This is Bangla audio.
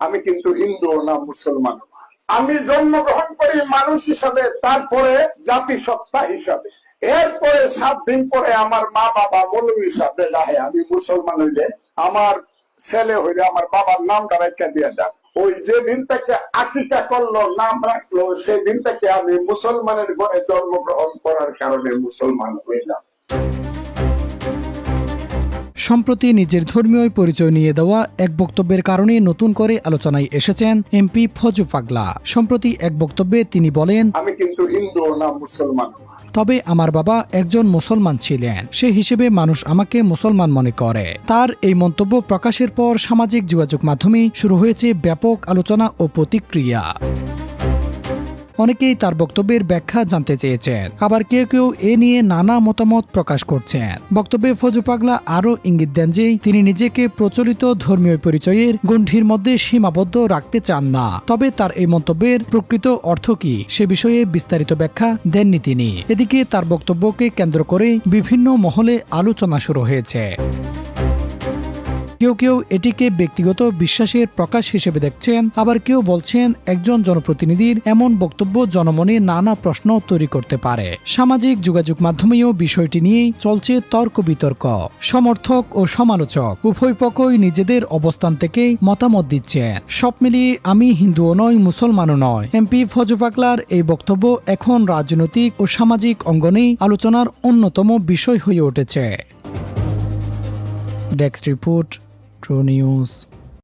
আমি কিন্তু হিন্দু না মুসলমান। আমি জন্মগ্রহণ করি মানুষ হিসাবে, তারপরে জাতিসত্তা হিসাবে, এরপরে 7 দিন পরে আমার মা বাবা মৌলবী হিসাবে ডাহে। আমি মুসলমান হইলে আমার ছেলে হইলে আমার বাবার নামটা রেখে দিয়ে দেন। ওই যে দিন থেকে আকিকা করলো, নাম রাখলো, সেই দিন থেকে আমি মুসলমানের ঘরে জন্মগ্রহণ করার কারণে মুসলমান হইলাম। সম্প্রতি নিজের ধর্মীয় পরিচয় নিয়ে দেওয়া এক বক্তব্যের কারণে নতুন করে আলোচনায় এসেছেন এমপি ফজু পাগলা। সম্প্রতি এক বক্তব্যে তিনি বলেন, আমি কিন্তু হিন্দু না মুসলমান। তবে আমার বাবা একজন মুসলমান ছিলেন, সে হিসেবে মানুষ আমাকে মুসলমান মনে করে। তার এই মন্তব্য প্রকাশের পর সামাজিক যোগাযোগ মাধ্যমে শুরু হয়েছে ব্যাপক আলোচনা ও প্রতিক্রিয়া। অনেকেই তার বক্তব্যের ব্যাখ্যা জানতে চেয়েছেন, আবার কেউ কেউ এ নিয়ে নানা মতামত প্রকাশ করছেন। বক্তব্যে ফজু পাগলা আরও ইঙ্গিত দেন যে তিনি নিজেকে প্রচলিত ধর্মীয় পরিচয়ের গণ্ডির মধ্যে সীমাবদ্ধ রাখতে চান না। তবে তার এই মন্তব্যের প্রকৃত অর্থ কি সে বিষয়ে বিস্তারিত ব্যাখ্যা দেননি তিনি। এদিকে তার বক্তব্যকে কেন্দ্র করে বিভিন্ন মহলে আলোচনা শুরু হয়েছে। কেউ কেউ এটিকে ব্যক্তিগত বিশ্বাসের প্রকাশ হিসেবে দেখছেন, আবার কেউ বলছেন একজন জনপ্রতিনিধির এমন বক্তব্য জনমনে নানা প্রশ্ন তৈরি করতে পারে। সামাজিক যোগাযোগ মাধ্যমেও বিষয়টি নিয়ে চলছে তর্ক বিতর্ক। সমর্থক ও সমালোচক উভয় পক্ষই নিজেদের অবস্থান থেকে মতামত দিচ্ছেন। সব মিলিয়ে আমি হিন্দুও নয় মুসলমানও নয় এমপি ফজু পাগলার এই বক্তব্য এখন রাজনৈতিক ও সামাজিক অঙ্গনে আলোচনার অন্যতম বিষয় হয়ে উঠেছে। Desk report, true news.